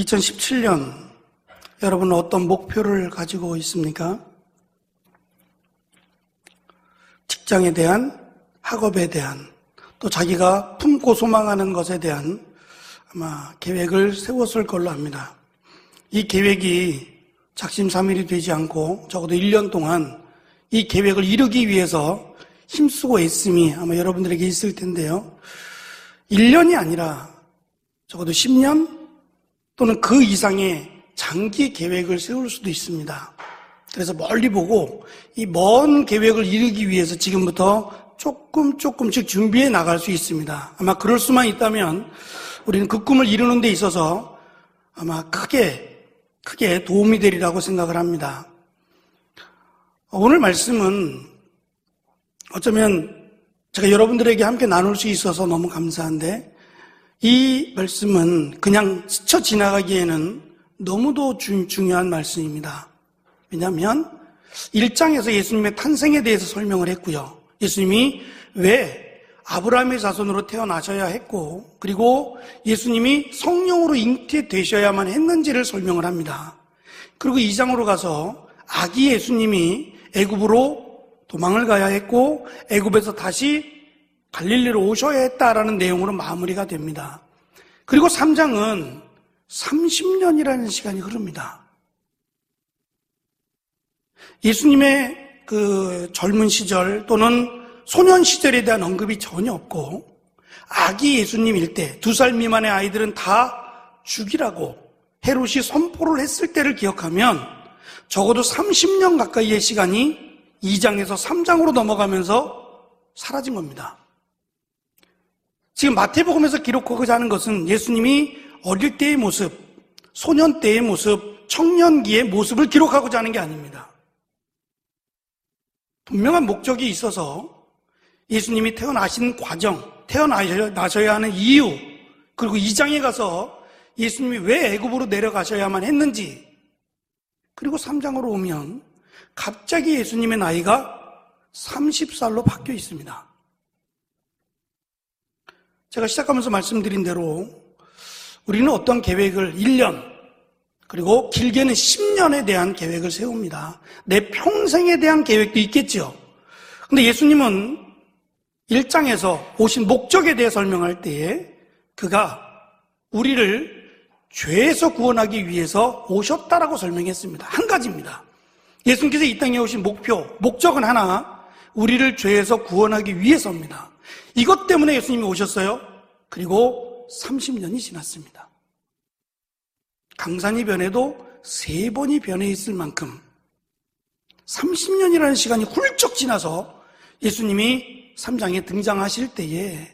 2017년 여러분은 어떤 목표를 가지고 있습니까? 직장에 대한, 학업에 대한, 또 자기가 품고 소망하는 것에 대한 아마 계획을 세웠을 걸로 압니다. 이 계획이 작심삼일이 되지 않고 적어도 1년 동안 이 계획을 이루기 위해서 힘쓰고 애씀이 아마 여러분들에게 있을 텐데요. 1년이 아니라 적어도 10년 또는 그 이상의 장기 계획을 세울 수도 있습니다. 그래서 멀리 보고 이 먼 계획을 이루기 위해서 지금부터 조금씩 준비해 나갈 수 있습니다. 아마 그럴 수만 있다면 우리는 그 꿈을 이루는 데 있어서 아마 크게 도움이 되리라고 생각을 합니다. 오늘 말씀은 어쩌면 제가 여러분들에게 함께 나눌 수 있어서 너무 감사한데, 이 말씀은 그냥 스쳐 지나가기에는 너무도 중요한 말씀입니다. 왜냐하면 1장에서 예수님의 탄생에 대해서 설명을 했고요. 예수님이 왜 아브라함의 자손으로 태어나셔야 했고, 그리고 예수님이 성령으로 잉태되셔야만 했는지를 설명을 합니다. 그리고 2장으로 가서 아기 예수님이 애굽으로 도망을 가야 했고 애굽에서 다시 갈릴리로 오셔야 했다라는 내용으로 마무리가 됩니다. 그리고 3장은 30년이라는 시간이 흐릅니다. 예수님의 그 젊은 시절 또는 소년 시절에 대한 언급이 전혀 없고, 아기 예수님일 때 2살 미만의 아이들은 다 죽이라고 헤롯이 선포를 했을 때를 기억하면 적어도 30년 가까이의 시간이 2장에서 3장으로 넘어가면서 사라진 겁니다. 지금 마태복음에서 기록하고자 하는 것은 예수님이 어릴 때의 모습, 소년 때의 모습, 청년기의 모습을 기록하고자 하는 게 아닙니다. 분명한 목적이 있어서 예수님이 태어나신 과정, 태어나셔야 하는 이유, 그리고 2장에 가서 예수님이 왜 애굽으로 내려가셔야만 했는지, 그리고 3장으로 오면 갑자기 예수님의 나이가 30살로 바뀌어 있습니다. 제가 시작하면서 말씀드린 대로 우리는 어떤 계획을 1년, 그리고 길게는 10년에 대한 계획을 세웁니다. 내 평생에 대한 계획도 있겠죠. 근데 예수님은 1장에서 오신 목적에 대해 설명할 때에 그가 우리를 죄에서 구원하기 위해서 오셨다라고 설명했습니다. 한 가지입니다. 예수님께서 이 땅에 오신 목적은 하나, 우리를 죄에서 구원하기 위해서입니다. 이것 때문에 예수님이 오셨어요. 그리고 30년이 지났습니다. 강산이 변해도 3번이 변해 있을 만큼 30년이라는 시간이 훌쩍 지나서 예수님이 3장에 등장하실 때에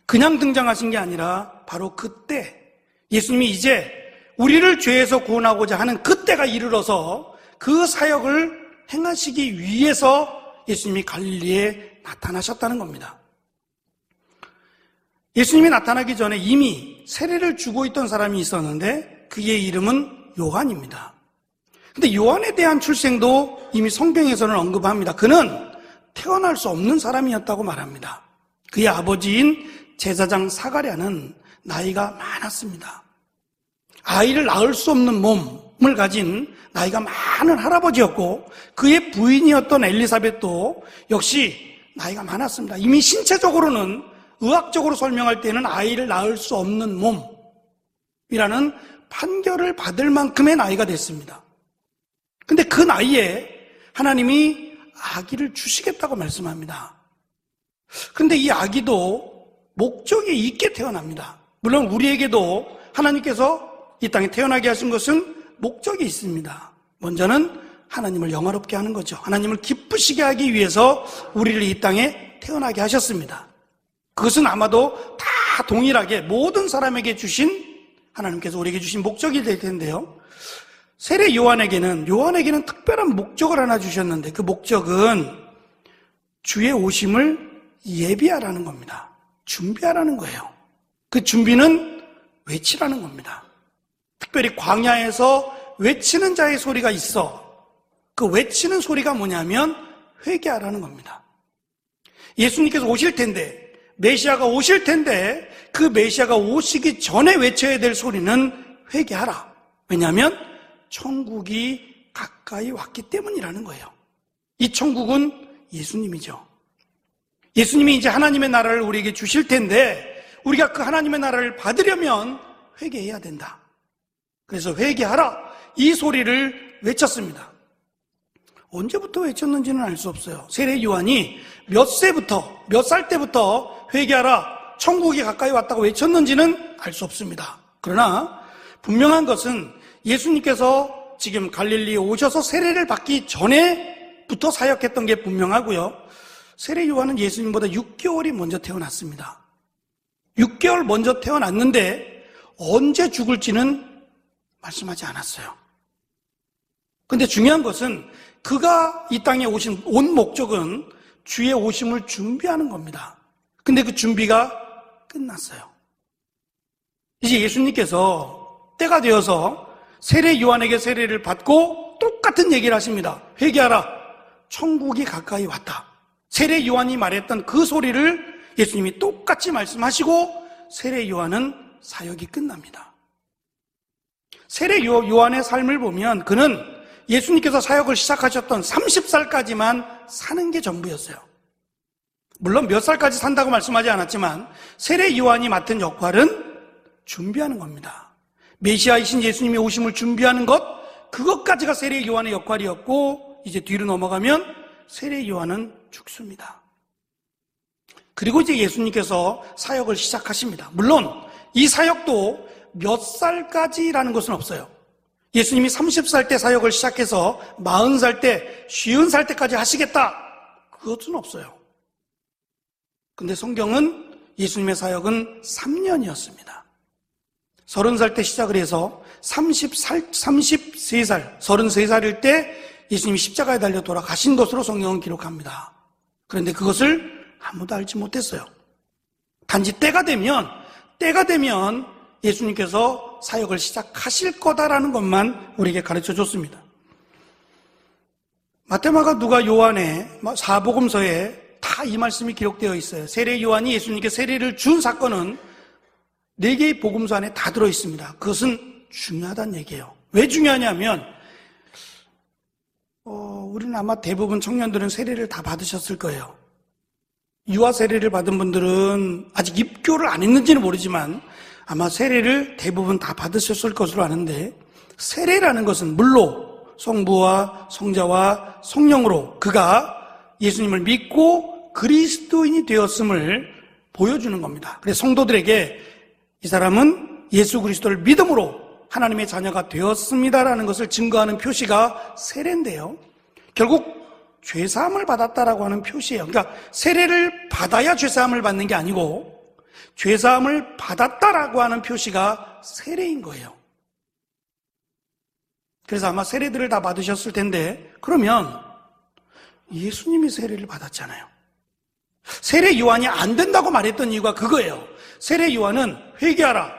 그냥 등장하신 게 아니라 바로 그때 예수님이 이제 우리를 죄에서 구원하고자 하는 그때가 이르러서 그 사역을 행하시기 위해서 예수님이 갈릴리에 나타나셨다는 겁니다. 예수님이 나타나기 전에 이미 세례를 주고 있던 사람이 있었는데 그의 이름은 요한입니다. 근데 요한에 대한 출생도 이미 성경에서는 언급합니다. 그는 태어날 수 없는 사람이었다고 말합니다. 그의 아버지인 제사장 사가랴는 나이가 많았습니다. 아이를 낳을 수 없는 몸을 가진 나이가 많은 할아버지였고, 그의 부인이었던 엘리사벳도 역시 나이가 많았습니다. 이미 신체적으로는, 의학적으로 설명할 때는 아이를 낳을 수 없는 몸이라는 판결을 받을 만큼의 나이가 됐습니다. 근데 그 나이에 하나님이 아기를 주시겠다고 말씀합니다. 그런데 이 아기도 목적이 있게 태어납니다. 물론 우리에게도 하나님께서 이 땅에 태어나게 하신 것은 목적이 있습니다. 먼저는 하나님을 영화롭게 하는 거죠. 하나님을 기쁘시게 하기 위해서 우리를 이 땅에 태어나게 하셨습니다. 그것은 아마도 다 동일하게 모든 사람에게 주신, 하나님께서 우리에게 주신 목적이 될 텐데요. 세례 요한에게는 특별한 목적을 하나 주셨는데, 그 목적은 주의 오심을 예비하라는 겁니다. 준비하라는 거예요. 그 준비는 외치라는 겁니다. 특별히 광야에서 외치는 자의 소리가 있어. 그 외치는 소리가 뭐냐면 회개하라는 겁니다. 예수님께서 오실 텐데, 메시아가 오실 텐데, 그 메시아가 오시기 전에 외쳐야 될 소리는 회개하라. 왜냐하면 천국이 가까이 왔기 때문이라는 거예요. 이 천국은 예수님이죠. 예수님이 이제 하나님의 나라를 우리에게 주실 텐데 우리가 그 하나님의 나라를 받으려면 회개해야 된다. 그래서 회개하라, 이 소리를 외쳤습니다. 언제부터 외쳤는지는 알 수 없어요. 세례 요한이 몇 살 때부터 회개하라, 천국이 가까이 왔다고 외쳤는지는 알 수 없습니다. 그러나 분명한 것은 예수님께서 지금 갈릴리에 오셔서 세례를 받기 전에부터 사역했던 게 분명하고요. 세례 요한은 예수님보다 6개월이 먼저 태어났습니다. 6개월 먼저 태어났는데 언제 죽을지는 말씀하지 않았어요. 근데 중요한 것은 그가 이 땅에 오신 온 목적은 주의 오심을 준비하는 겁니다. 근데 그 준비가 끝났어요. 이제 예수님께서 때가 되어서 세례 요한에게 세례를 받고 똑같은 얘기를 하십니다. 회개하라, 천국이 가까이 왔다. 세례 요한이 말했던 그 소리를 예수님이 똑같이 말씀하시고 세례 요한은 사역이 끝납니다. 세례 요한의 삶을 보면 그는 예수님께서 사역을 시작하셨던 30살까지만 사는 게 전부였어요. 물론 몇 살까지 산다고 말씀하지 않았지만 세례 요한이 맡은 역할은 준비하는 겁니다. 메시아이신 예수님의 오심을 준비하는 것, 그것까지가 세례 요한의 역할이었고 이제 뒤로 넘어가면 세례 요한은 죽습니다. 그리고 이제 예수님께서 사역을 시작하십니다. 물론 이 사역도 몇 살까지라는 것은 없어요. 예수님이 30살 때 사역을 시작해서 40살 때, 50살 때까지 하시겠다, 그것은 없어요. 근데 성경은 예수님의 사역은 3년이었습니다. 30살 때 시작을 해서 33살 예수님이 십자가에 달려 돌아가신 것으로 성경은 기록합니다. 그런데 그것을 아무도 알지 못했어요. 단지 때가 되면 예수님께서 사역을 시작하실 거다라는 것만 우리에게 가르쳐 줬습니다. 마태마가 누가 요한의 사복음서에 다 이 말씀이 기록되어 있어요. 세례 요한이 예수님께 세례를 준 사건은 4개의 복음서 안에 다 들어 있습니다. 그것은 중요하다는 얘기예요. 왜 중요하냐면 우리는 아마 대부분 청년들은 세례를 다 받으셨을 거예요. 유아 세례를 받은 분들은 아직 입교를 안 했는지는 모르지만 아마 세례를 대부분 다 받으셨을 것으로 아는데, 세례라는 것은 물로 성부와 성자와 성령으로 그가 예수님을 믿고 그리스도인이 되었음을 보여주는 겁니다. 그래서 성도들에게 이 사람은 예수 그리스도를 믿음으로 하나님의 자녀가 되었습니다라는 것을 증거하는 표시가 세례인데요. 결국 죄사함을 받았다라고 하는 표시예요. 그러니까 세례를 받아야 죄사함을 받는 게 아니고 죄사함을 받았다라고 하는 표시가 세례인 거예요. 그래서 아마 세례들을 다 받으셨을 텐데, 그러면 예수님이 세례를 받았잖아요. 세례 요한이 안 된다고 말했던 이유가 그거예요. 세례 요한은 회개하라,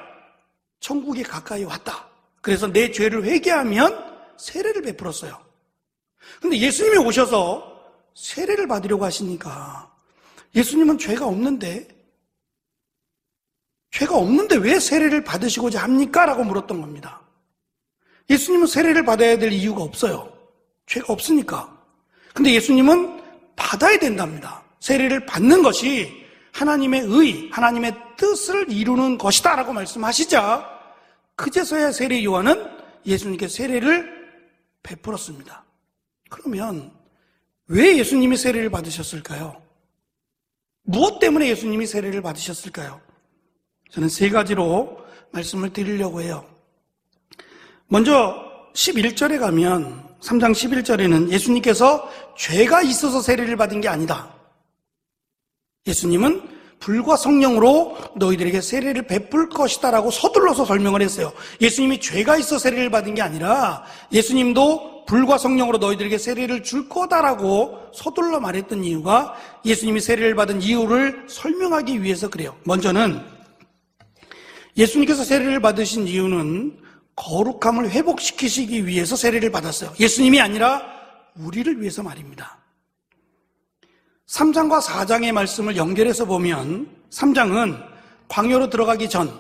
천국이 가까이 왔다. 그래서 내 죄를 회개하면 세례를 베풀었어요. 근데 예수님이 오셔서 세례를 받으려고 하시니까 예수님은 죄가 없는데 왜 세례를 받으시고자 합니까? 라고 물었던 겁니다. 예수님은 세례를 받아야 될 이유가 없어요. 죄가 없으니까. 근데 예수님은 받아야 된답니다. 세례를 받는 것이 하나님의 의, 하나님의 뜻을 이루는 것이다 라고 말씀하시자 그제서야 세례 요한은 예수님께 세례를 베풀었습니다. 그러면 왜 예수님이 세례를 받으셨을까요? 무엇 때문에 예수님이 세례를 받으셨을까요? 저는 3가지로 말씀을 드리려고 해요. 먼저 11절에 가면 3장 11절에는 예수님께서 죄가 있어서 세례를 받은 게 아니다. 예수님은 불과 성령으로 너희들에게 세례를 베풀 것이다 라고 서둘러서 설명을 했어요. 예수님이 죄가 있어 세례를 받은 게 아니라 예수님도 불과 성령으로 너희들에게 세례를 줄 거다라고 서둘러 말했던 이유가 예수님이 세례를 받은 이유를 설명하기 위해서 그래요. 먼저는 예수님께서 세례를 받으신 이유는 거룩함을 회복시키시기 위해서 세례를 받았어요. 예수님이 아니라 우리를 위해서 말입니다. 3장과 4장의 말씀을 연결해서 보면 3장은 광야로 들어가기 전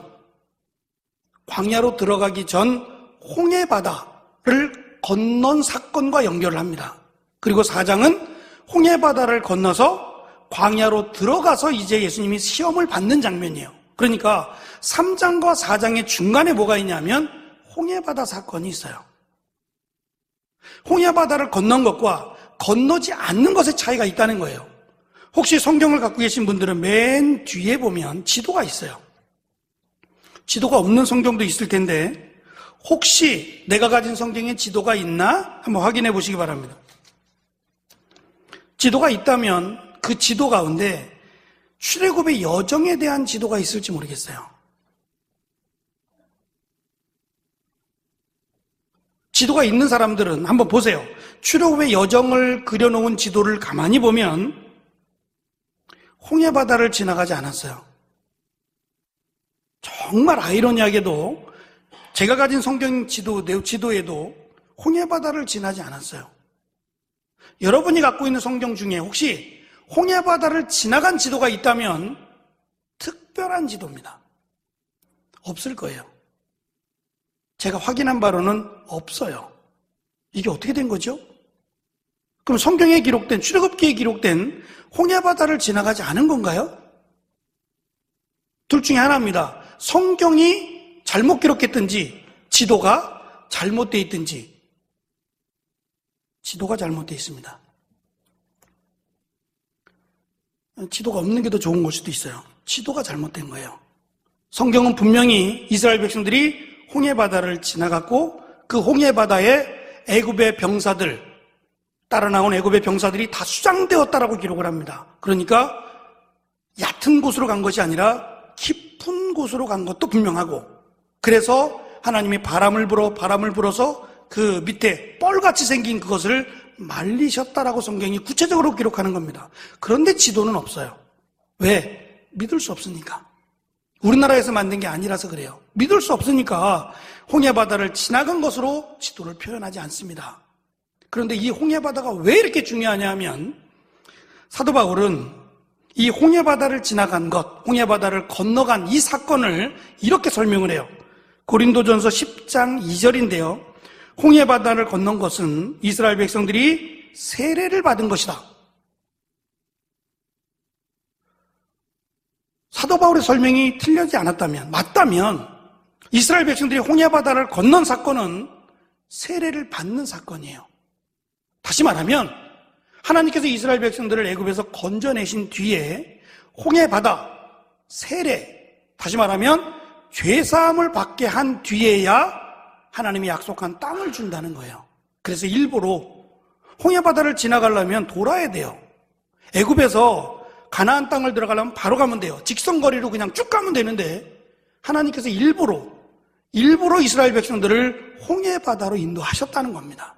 광야로 들어가기 전 홍해바다를 건넌 사건과 연결을 합니다. 그리고 4장은 홍해바다를 건너서 광야로 들어가서 이제 예수님이 시험을 받는 장면이에요. 그러니까 3장과 4장의 중간에 뭐가 있냐면 홍해바다 사건이 있어요. 홍해바다를 건넌 것과 건너지 않는 것의 차이가 있다는 거예요. 혹시 성경을 갖고 계신 분들은 맨 뒤에 보면 지도가 있어요. 지도가 없는 성경도 있을 텐데 혹시 내가 가진 성경에 지도가 있나? 한번 확인해 보시기 바랍니다. 지도가 있다면 그 지도 가운데 출애굽의 여정에 대한 지도가 있을지 모르겠어요. 지도가 있는 사람들은 한번 보세요. 출애굽의 여정을 그려놓은 지도를 가만히 보면 홍해바다를 지나가지 않았어요. 정말 아이러니하게도 제가 가진 성경 지도에도 홍해바다를 지나지 않았어요. 여러분이 갖고 있는 성경 중에 혹시 홍해바다를 지나간 지도가 있다면 특별한 지도입니다. 없을 거예요. 제가 확인한 바로는 없어요. 이게 어떻게 된 거죠? 그럼 성경에 기록된, 출애굽기에 기록된 홍해바다를 지나가지 않은 건가요? 둘 중에 하나입니다. 성경이 잘못 기록했든지 지도가 잘못되어 있든지. 지도가 잘못되어 있습니다. 지도가 없는 게 더 좋은 걸 수도 있어요. 지도가 잘못된 거예요. 성경은 분명히 이스라엘 백성들이 홍해바다를 지나갔고 그 홍해바다에 애굽의 병사들, 따라 나온 애굽의 병사들이 다 수장되었다라고 기록을 합니다. 그러니까 얕은 곳으로 간 것이 아니라 깊은 곳으로 간 것도 분명하고, 그래서 하나님이 바람을 불어서 그 밑에 뻘같이 생긴 그것을 말리셨다라고 성경이 구체적으로 기록하는 겁니다. 그런데 지도는 없어요. 왜? 믿을 수 없으니까. 우리나라에서 만든 게 아니라서 그래요. 믿을 수 없으니까 홍해바다를 지나간 것으로 지도를 표현하지 않습니다. 그런데 이 홍해바다가 왜 이렇게 중요하냐 하면 사도 바울은 이 홍해바다를 지나간 것, 홍해바다를 건너간 이 사건을 이렇게 설명을 해요. 고린도전서 10장 2절인데요. 홍해바다를 건넌 것은 이스라엘 백성들이 세례를 받은 것이다. 사도 바울의 설명이 틀리지 않았다면, 맞다면 이스라엘 백성들이 홍해바다를 건넌 사건은 세례를 받는 사건이에요. 다시 말하면 하나님께서 이스라엘 백성들을 애굽에서 건져내신 뒤에 홍해바다, 세례, 다시 말하면 죄사함을 받게 한 뒤에야 하나님이 약속한 땅을 준다는 거예요. 그래서 일부러 홍해바다를 지나가려면 돌아야 돼요. 애굽에서 가나안 땅을 들어가려면 바로 가면 돼요. 직선거리로 그냥 쭉 가면 되는데 하나님께서 일부러 이스라엘 백성들을 홍해바다로 인도하셨다는 겁니다.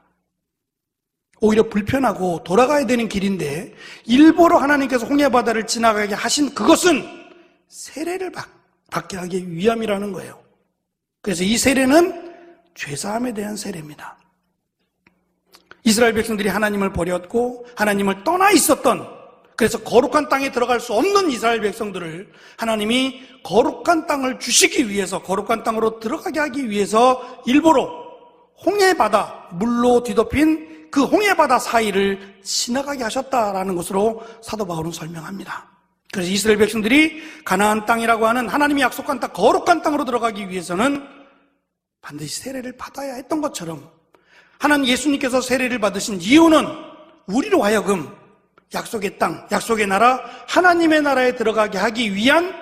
오히려 불편하고 돌아가야 되는 길인데 일부러 하나님께서 홍해바다를 지나가게 하신 그것은 세례를 받게 하기 위함이라는 거예요. 그래서 이 세례는 죄사함에 대한 세례입니다. 이스라엘 백성들이 하나님을 버렸고 하나님을 떠나 있었던, 그래서 거룩한 땅에 들어갈 수 없는 이스라엘 백성들을 하나님이 거룩한 땅을 주시기 위해서, 거룩한 땅으로 들어가게 하기 위해서 일부러 홍해바다, 물로 뒤덮인 그 홍해바다 사이를 지나가게 하셨다라는 것으로 사도 바울은 설명합니다. 그래서 이스라엘 백성들이 가나안 땅이라고 하는 하나님이 약속한 땅, 거룩한 땅으로 들어가기 위해서는 반드시 세례를 받아야 했던 것처럼 하나님 예수님께서 세례를 받으신 이유는 우리로 하여금 약속의 땅, 약속의 나라, 하나님의 나라에 들어가게 하기 위한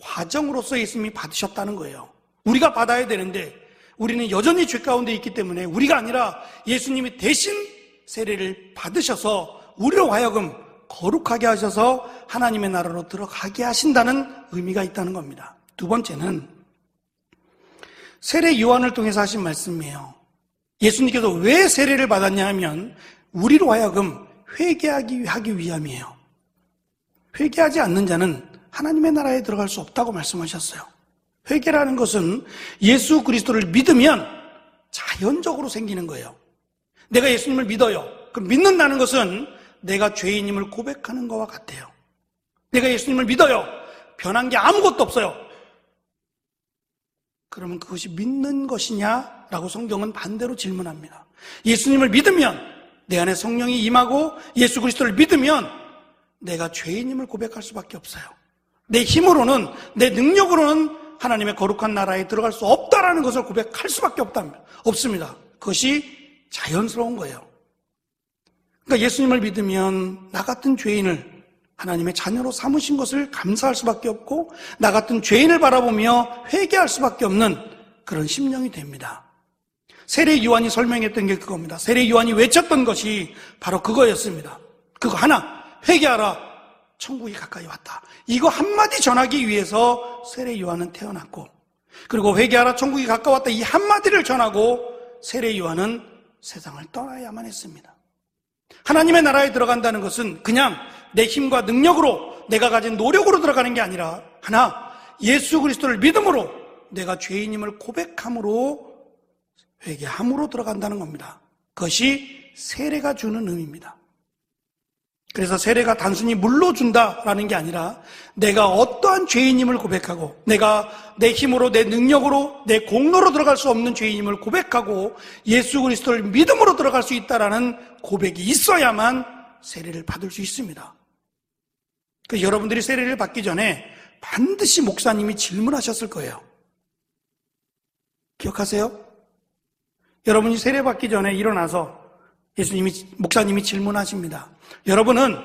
과정으로서 예수님이 받으셨다는 거예요. 우리가 받아야 되는데 우리는 여전히 죄 가운데 있기 때문에 우리가 아니라 예수님이 대신 세례를 받으셔서 우리로 하여금 거룩하게 하셔서 하나님의 나라로 들어가게 하신다는 의미가 있다는 겁니다. 두 번째는 세례 요한을 통해서 하신 말씀이에요. 예수님께서 왜 세례를 받았냐 하면 우리로 하여금 회개하기 위함이에요. 회개하지 않는 자는 하나님의 나라에 들어갈 수 없다고 말씀하셨어요. 회개라는 것은 예수 그리스도를 믿으면 자연적으로 생기는 거예요. 내가 예수님을 믿어요. 그럼 믿는다는 것은 내가 죄인임을 고백하는 것과 같아요. 내가 예수님을 믿어요. 변한 게 아무것도 없어요. 그러면 그것이 믿는 것이냐라고 성경은 반대로 질문합니다. 예수님을 믿으면 내 안에 성령이 임하고 예수 그리스도를 믿으면 내가 죄인임을 고백할 수밖에 없어요. 내 힘으로는, 내 능력으로는 하나님의 거룩한 나라에 들어갈 수 없다라는 것을 고백할 수밖에 없습니다. 그것이 자연스러운 거예요. 그러니까 예수님을 믿으면 나 같은 죄인을 하나님의 자녀로 삼으신 것을 감사할 수밖에 없고, 나 같은 죄인을 바라보며 회개할 수밖에 없는 그런 심령이 됩니다. 세례 요한이 설명했던 게 그겁니다. 세례 요한이 외쳤던 것이 바로 그거였습니다. 그거 하나, 회개하라, 천국이 가까이 왔다. 이거 한마디 전하기 위해서 세례 요한은 태어났고, 그리고 회개하라, 천국이 가까웠다, 이 한마디를 전하고 세례 요한은 세상을 떠나야만 했습니다. 하나님의 나라에 들어간다는 것은 그냥 내 힘과 능력으로, 내가 가진 노력으로 들어가는 게 아니라 하나, 예수 그리스도를 믿음으로 내가 죄인임을 고백함으로, 회개함으로 들어간다는 겁니다. 그것이 세례가 주는 의미입니다. 그래서 세례가 단순히 물로 준다라는 게 아니라 내가 어떠한 죄인임을 고백하고, 내가 내 힘으로, 내 능력으로, 내 공로로 들어갈 수 없는 죄인임을 고백하고 예수 그리스도를 믿음으로 들어갈 수 있다라는 고백이 있어야만 세례를 받을 수 있습니다. 그래서 여러분들이 세례를 받기 전에 반드시 목사님이 질문하셨을 거예요. 기억하세요? 여러분이 세례 받기 전에 일어나서 목사님이 질문하십니다. 여러분은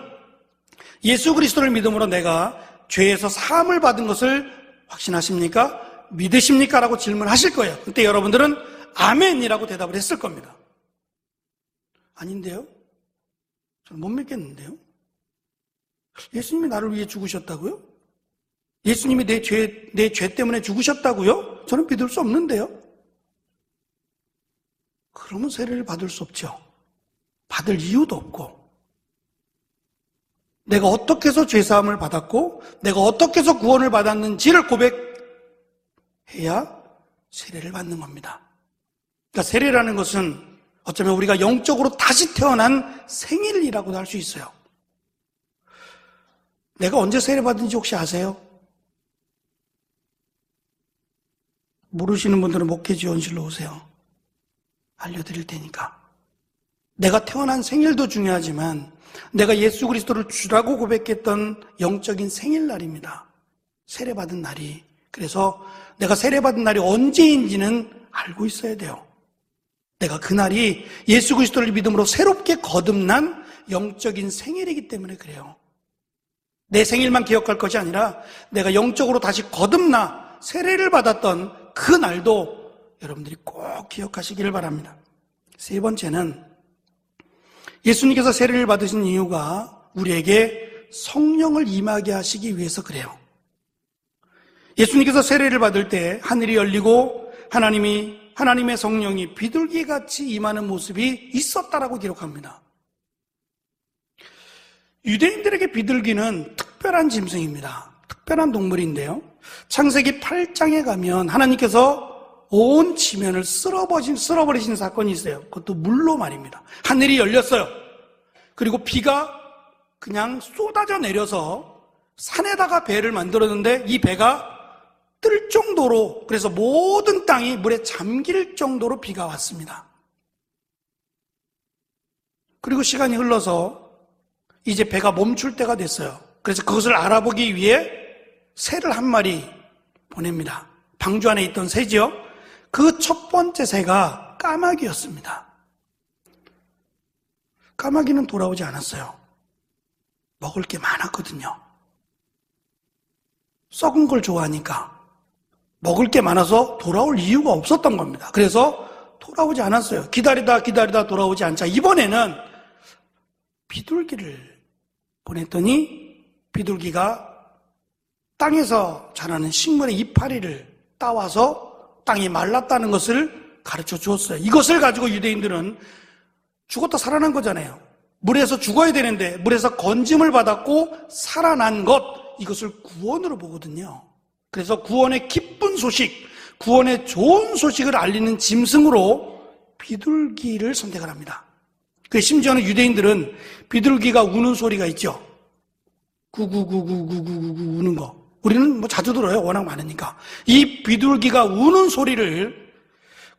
예수 그리스도를 믿음으로 내가 죄에서 사함을 받은 것을 확신하십니까? 믿으십니까? 라고 질문하실 거예요. 그때 여러분들은 아멘이라고 대답을 했을 겁니다. 아닌데요? 저는 못 믿겠는데요? 예수님이 나를 위해 죽으셨다고요? 예수님이 내 죄 때문에 죽으셨다고요? 저는 믿을 수 없는데요? 그러면 세례를 받을 수 없죠. 받을 이유도 없고, 내가 어떻게 해서 죄사함을 받았고 내가 어떻게 해서 구원을 받았는지를 고백해야 세례를 받는 겁니다. 그러니까 세례라는 것은 어쩌면 우리가 영적으로 다시 태어난 생일이라고도 할 수 있어요. 내가 언제 세례 받은지 혹시 아세요? 모르시는 분들은 목회지원실로 오세요. 알려드릴 테니까. 내가 태어난 생일도 중요하지만 내가 예수 그리스도를 주라고 고백했던 영적인 생일날입니다. 세례받은 날이. 그래서 내가 세례받은 날이 언제인지는 알고 있어야 돼요. 내가 그날이 예수 그리스도를 믿음으로 새롭게 거듭난 영적인 생일이기 때문에 그래요. 내 생일만 기억할 것이 아니라 내가 영적으로 다시 거듭나 세례를 받았던 그 날도 여러분들이 꼭 기억하시기를 바랍니다. 세 번째는 예수님께서 세례를 받으신 이유가 우리에게 성령을 임하게 하시기 위해서 그래요. 예수님께서 세례를 받을 때 하늘이 열리고 하나님의 성령이 비둘기같이 임하는 모습이 있었다라고 기록합니다. 유대인들에게 비둘기는 특별한 짐승입니다. 특별한 동물인데요. 창세기 8장에 가면 하나님께서 온 지면을 쓸어버리신 사건이 있어요. 그것도 물로 말입니다. 하늘이 열렸어요. 그리고 비가 그냥 쏟아져 내려서 산에다가 배를 만들었는데 이 배가 뜰 정도로, 그래서 모든 땅이 물에 잠길 정도로 비가 왔습니다. 그리고 시간이 흘러서 이제 배가 멈출 때가 됐어요. 그래서 그것을 알아보기 위해 새를 한 마리 보냅니다. 방주 안에 있던 새지요. 그 첫 번째 새가 까마귀였습니다. 까마귀는 돌아오지 않았어요. 먹을 게 많았거든요. 썩은 걸 좋아하니까 먹을 게 많아서 돌아올 이유가 없었던 겁니다. 그래서 돌아오지 않았어요. 기다리다 돌아오지 않자 이번에는 비둘기를 보냈더니 비둘기가 땅에서 자라는 식물의 이파리를 따와서 땅이 말랐다는 것을 가르쳐 주었어요. 이것을 가지고 유대인들은 죽었다 살아난 거잖아요. 물에서 죽어야 되는데 물에서 건짐을 받았고 살아난 것, 이것을 구원으로 보거든요. 그래서 구원의 기쁜 소식, 구원의 좋은 소식을 알리는 짐승으로 비둘기를 선택을 합니다. 심지어는 유대인들은 비둘기가 우는 소리가 있죠. 구구구구구구구구 우는 거. 우리는 뭐 자주 들어요. 워낙 많으니까. 이 비둘기가 우는 소리를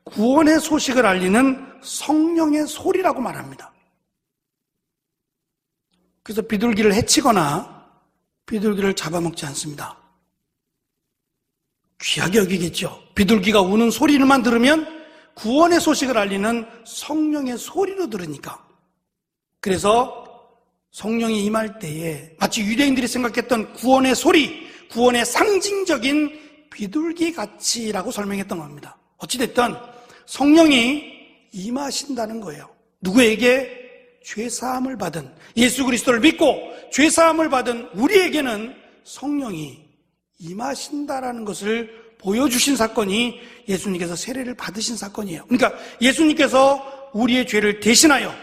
구원의 소식을 알리는 성령의 소리라고 말합니다. 그래서 비둘기를 해치거나 비둘기를 잡아먹지 않습니다. 귀하게 여기겠죠. 비둘기가 우는 소리를만 들으면 구원의 소식을 알리는 성령의 소리로 들으니까. 그래서 성령이 임할 때에 마치 유대인들이 생각했던 구원의 소리, 구원의 상징적인 비둘기 같이라고 설명했던 겁니다. 어찌됐든 성령이 임하신다는 거예요. 누구에게? 죄사함을 받은, 예수 그리스도를 믿고 죄사함을 받은 우리에게는 성령이 임하신다라는 것을 보여주신 사건이 예수님께서 세례를 받으신 사건이에요. 그러니까 예수님께서 우리의 죄를 대신하여,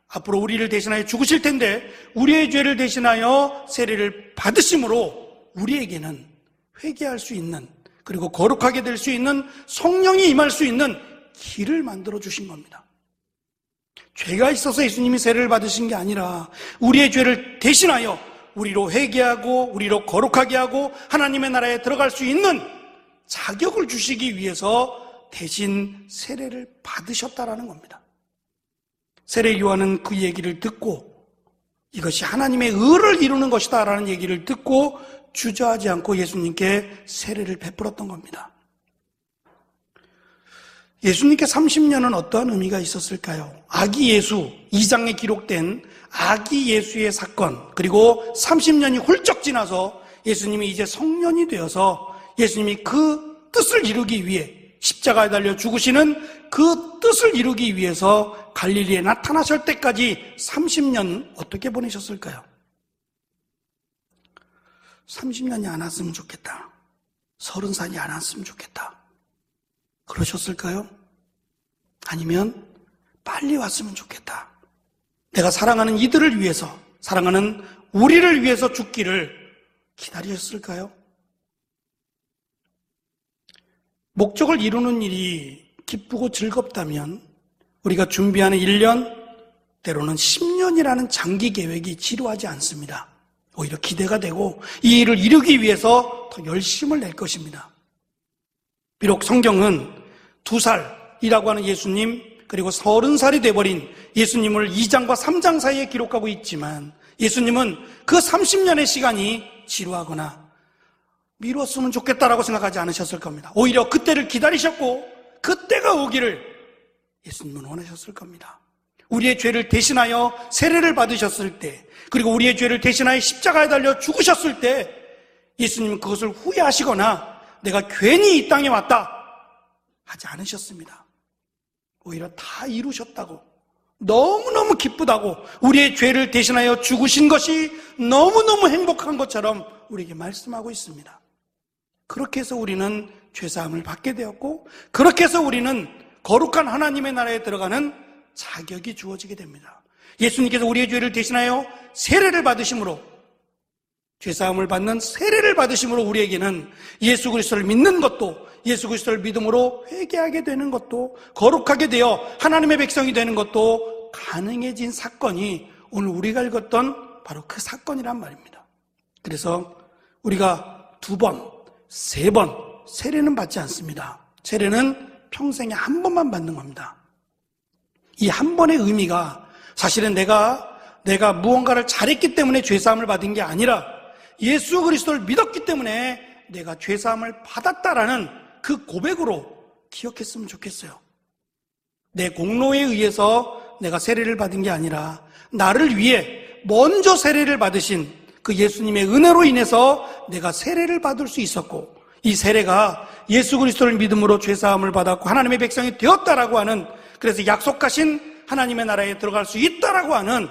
앞으로 우리를 대신하여 죽으실 텐데 우리의 죄를 대신하여 세례를 받으심으로 우리에게는 회개할 수 있는, 그리고 거룩하게 될 수 있는, 성령이 임할 수 있는 길을 만들어 주신 겁니다. 죄가 있어서 예수님이 세례를 받으신 게 아니라 우리의 죄를 대신하여 우리로 회개하고 우리로 거룩하게 하고 하나님의 나라에 들어갈 수 있는 자격을 주시기 위해서 대신 세례를 받으셨다라는 겁니다. 세례 요한은 그 얘기를 듣고 이것이 하나님의 의를 이루는 것이다 라는 얘기를 듣고 주저하지 않고 예수님께 세례를 베풀었던 겁니다. 예수님께 30년은 어떠한 의미가 있었을까요? 아기 예수, 2장에 기록된 아기 예수의 사건, 그리고 30년이 훌쩍 지나서 예수님이 이제 성년이 되어서 예수님이 그 뜻을 이루기 위해 십자가에 달려 죽으시는 그 뜻을 이루기 위해서 갈릴리에 나타나실 때까지 30년 어떻게 보내셨을까요? 30년이 안 왔으면 좋겠다. 30살이 안 왔으면 좋겠다. 그러셨을까요? 아니면 빨리 왔으면 좋겠다. 내가 사랑하는 이들을 위해서, 사랑하는 우리를 위해서 죽기를 기다리셨을까요? 목적을 이루는 일이 기쁘고 즐겁다면 우리가 준비하는 1년, 때로는 10년이라는 장기 계획이 지루하지 않습니다. 오히려 기대가 되고 이 일을 이루기 위해서 더 열심을 낼 것입니다. 비록 성경은 2살이라고 하는 예수님, 그리고 30살이 돼버린 예수님을 2장과 3장 사이에 기록하고 있지만 예수님은 그 30년의 시간이 지루하거나 미뤘으면 좋겠다라고 생각하지 않으셨을 겁니다. 오히려 그때를 기다리셨고 그때가 오기를 예수님은 원하셨을 겁니다. 우리의 죄를 대신하여 세례를 받으셨을 때, 그리고 우리의 죄를 대신하여 십자가에 달려 죽으셨을 때 예수님은 그것을 후회하시거나 내가 괜히 이 땅에 왔다 하지 않으셨습니다. 오히려 다 이루셨다고, 너무너무 기쁘다고, 우리의 죄를 대신하여 죽으신 것이 너무너무 행복한 것처럼 우리에게 말씀하고 있습니다. 그렇게 해서 우리는 죄사함을 받게 되었고, 그렇게 해서 우리는 거룩한 하나님의 나라에 들어가는 자격이 주어지게 됩니다. 예수님께서 우리의 죄를 대신하여 세례를 받으심으로, 죄사함을 받는 세례를 받으심으로 우리에게는 예수 그리스도를 믿는 것도, 예수 그리스도를 믿음으로 회개하게 되는 것도, 거룩하게 되어 하나님의 백성이 되는 것도 가능해진 사건이 오늘 우리가 읽었던 바로 그 사건이란 말입니다. 그래서 우리가 2번, 3번 세례는 받지 않습니다. 세례는 평생에 한 번만 받는 겁니다. 이 한 번의 의미가 사실은 내가 무언가를 잘했기 때문에 죄사함을 받은 게 아니라 예수 그리스도를 믿었기 때문에 내가 죄사함을 받았다라는 그 고백으로 기억했으면 좋겠어요. 내 공로에 의해서 내가 세례를 받은 게 아니라 나를 위해 먼저 세례를 받으신 그 예수님의 은혜로 인해서 내가 세례를 받을 수 있었고, 이 세례가 예수 그리스도를 믿음으로 죄사함을 받았고 하나님의 백성이 되었다라고 하는, 그래서 약속하신 하나님의 나라에 들어갈 수 있다라고 하는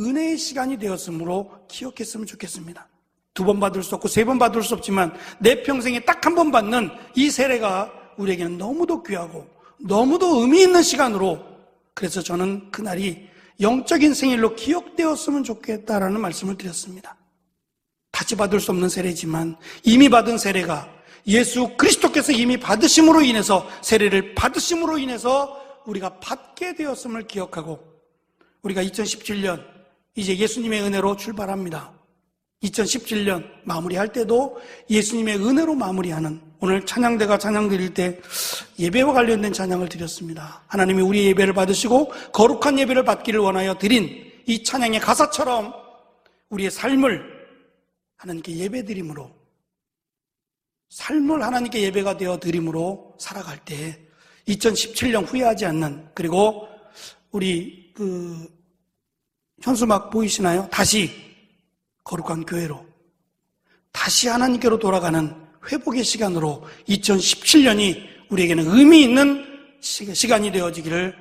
은혜의 시간이 되었으므로 기억했으면 좋겠습니다. 2번 받을 수 없고 3번 받을 수 없지만 내 평생에 딱 한 번 받는 이 세례가 우리에게는 너무도 귀하고 너무도 의미 있는 시간으로, 그래서 저는 그날이 영적인 생일로 기억되었으면 좋겠다라는 말씀을 드렸습니다. 다시 받을 수 없는 세례지만 이미 받은 세례가 예수 그리스도께서 이미 받으심으로 인해서, 세례를 받으심으로 인해서 우리가 받게 되었음을 기억하고, 우리가 2017년 이제 예수님의 은혜로 출발합니다. 2017년 마무리할 때도 예수님의 은혜로 마무리하는, 오늘 찬양대가 찬양 드릴 때 예배와 관련된 찬양을 드렸습니다. 하나님이 우리의 예배를 받으시고 거룩한 예배를 받기를 원하여 드린 이 찬양의 가사처럼 우리의 삶을 하나님께 예배드림으로, 삶을 하나님께 예배가 되어 드림으로 살아갈 때 2017년 후회하지 않는, 그리고 우리 현수막 보이시나요? 다시 거룩한 교회로, 다시 하나님께로 돌아가는 회복의 시간으로 2017년이 우리에게는 의미 있는 시간이 되어지기를